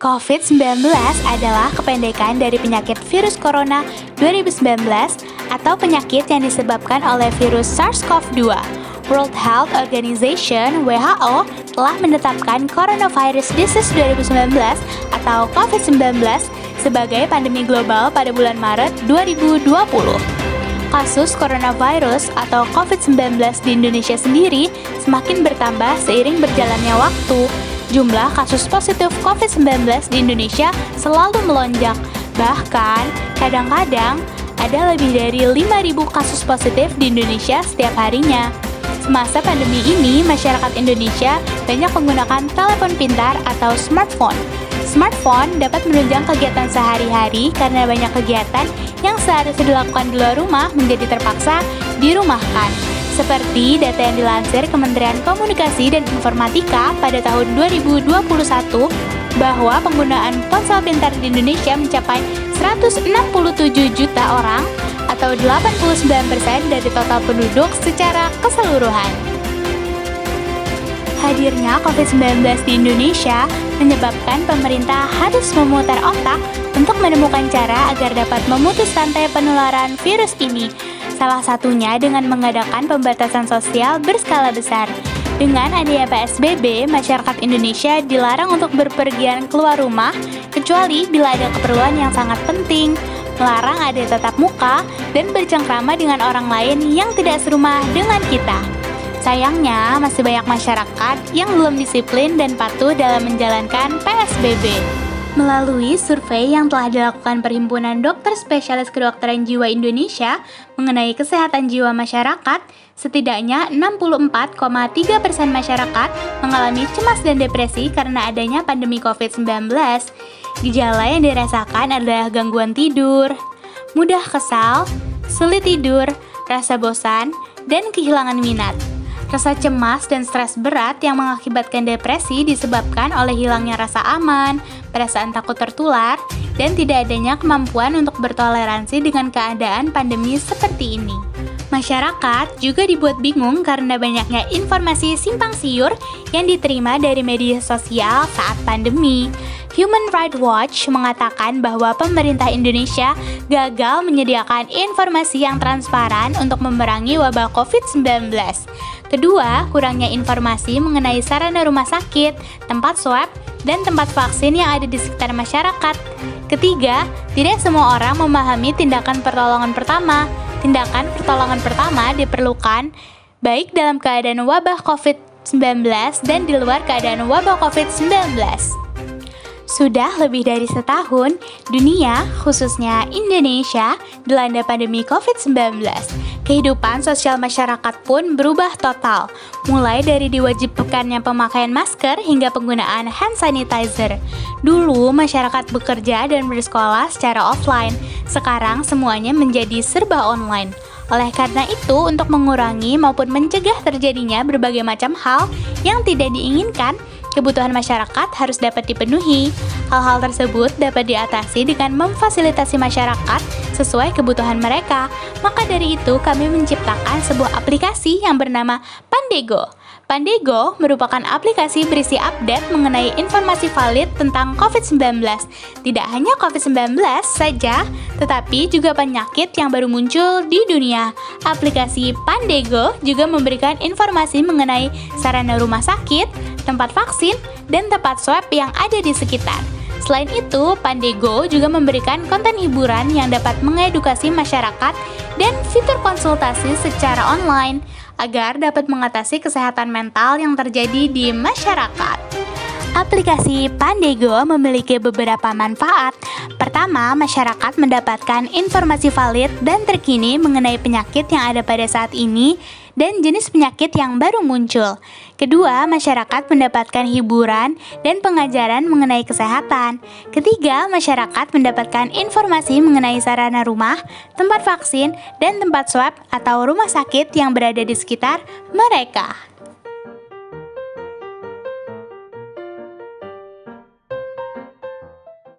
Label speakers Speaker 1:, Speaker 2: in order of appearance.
Speaker 1: COVID-19 adalah kependekan dari penyakit virus corona 2019 atau penyakit yang disebabkan oleh virus SARS-CoV-2. World Health Organization (WHO) telah menetapkan Coronavirus Disease 2019 atau COVID-19 sebagai pandemi global pada bulan Maret 2020. Kasus coronavirus atau COVID-19 di Indonesia sendiri semakin bertambah seiring berjalannya waktu. Jumlah kasus positif COVID-19 di Indonesia selalu melonjak. Bahkan, kadang-kadang ada lebih dari 5.000 kasus positif di Indonesia setiap harinya. Semasa pandemi ini, masyarakat Indonesia banyak menggunakan telepon pintar atau smartphone. Smartphone dapat menunjang kegiatan sehari-hari karena banyak kegiatan yang seharusnya dilakukan di luar rumah menjadi terpaksa dirumahkan. Seperti data yang dilansir Kementerian Komunikasi dan Informatika pada tahun 2021 bahwa penggunaan ponsel pintar di Indonesia mencapai 167 juta orang atau 89% dari total penduduk secara keseluruhan. Hadirnya COVID-19 di Indonesia menyebabkan pemerintah harus memutar otak untuk menemukan cara agar dapat memutus rantai penularan virus ini. Salah satunya dengan mengadakan pembatasan sosial berskala besar. Dengan adanya PSBB, masyarakat Indonesia dilarang untuk berpergian keluar rumah, kecuali bila ada keperluan yang sangat penting, melarang ada tatap muka, dan bercengkrama dengan orang lain yang tidak serumah dengan kita. Sayangnya, masih banyak masyarakat yang belum disiplin dan patuh dalam menjalankan PSBB. Melalui survei yang telah dilakukan Perhimpunan Dokter Spesialis Kedokteran Jiwa Indonesia mengenai kesehatan jiwa masyarakat, setidaknya 64,3% masyarakat mengalami cemas dan depresi karena adanya pandemi COVID-19. Gejala yang dirasakan adalah gangguan tidur, mudah kesal, sulit tidur, rasa bosan, dan kehilangan minat. Rasa cemas dan stres berat yang mengakibatkan depresi disebabkan oleh hilangnya rasa aman, perasaan takut tertular, dan tidak adanya kemampuan untuk bertoleransi dengan keadaan pandemi seperti ini. Masyarakat juga dibuat bingung karena banyaknya informasi simpang siur yang diterima dari media sosial saat pandemi. Human Rights Watch mengatakan bahwa pemerintah Indonesia gagal menyediakan informasi yang transparan untuk memerangi wabah COVID-19. Kedua, kurangnya informasi mengenai sarana rumah sakit, tempat swab, dan tempat vaksin yang ada di sekitar masyarakat. Ketiga, tidak semua orang memahami tindakan pertolongan pertama. Tindakan pertolongan pertama diperlukan baik dalam keadaan wabah COVID-19 dan di luar keadaan wabah COVID-19. Sudah lebih dari setahun, dunia, khususnya Indonesia, dilanda pandemi COVID-19. Kehidupan sosial masyarakat pun berubah total, mulai dari diwajibkannya pemakaian masker hingga penggunaan hand sanitizer. Dulu, masyarakat bekerja dan bersekolah secara offline. Sekarang, semuanya menjadi serba online. Oleh karena itu, untuk mengurangi maupun mencegah terjadinya berbagai macam hal yang tidak diinginkan, kebutuhan masyarakat harus dapat dipenuhi. Hal-hal tersebut dapat diatasi dengan memfasilitasi masyarakat sesuai kebutuhan mereka. Maka dari itu, kami menciptakan sebuah aplikasi yang bernama Pandego. Pandego merupakan aplikasi berisi update mengenai informasi valid tentang COVID-19. Tidak hanya COVID-19 saja, tetapi juga penyakit yang baru muncul di dunia. Aplikasi Pandego juga memberikan informasi mengenai sarana rumah sakit, tempat vaksin, dan tempat swab yang ada di sekitar. Selain itu, Pandego juga memberikan konten hiburan yang dapat mengedukasi masyarakat dan fitur konsultasi secara online agar dapat mengatasi kesehatan mental yang terjadi di masyarakat. Aplikasi Pandego memiliki beberapa manfaat. Pertama, masyarakat mendapatkan informasi valid dan terkini mengenai penyakit yang ada pada saat ini dan jenis penyakit yang baru muncul. Kedua, masyarakat mendapatkan hiburan dan pengajaran mengenai kesehatan. Ketiga, masyarakat mendapatkan informasi mengenai sarana rumah, tempat vaksin, dan tempat swab atau rumah sakit yang berada di sekitar mereka.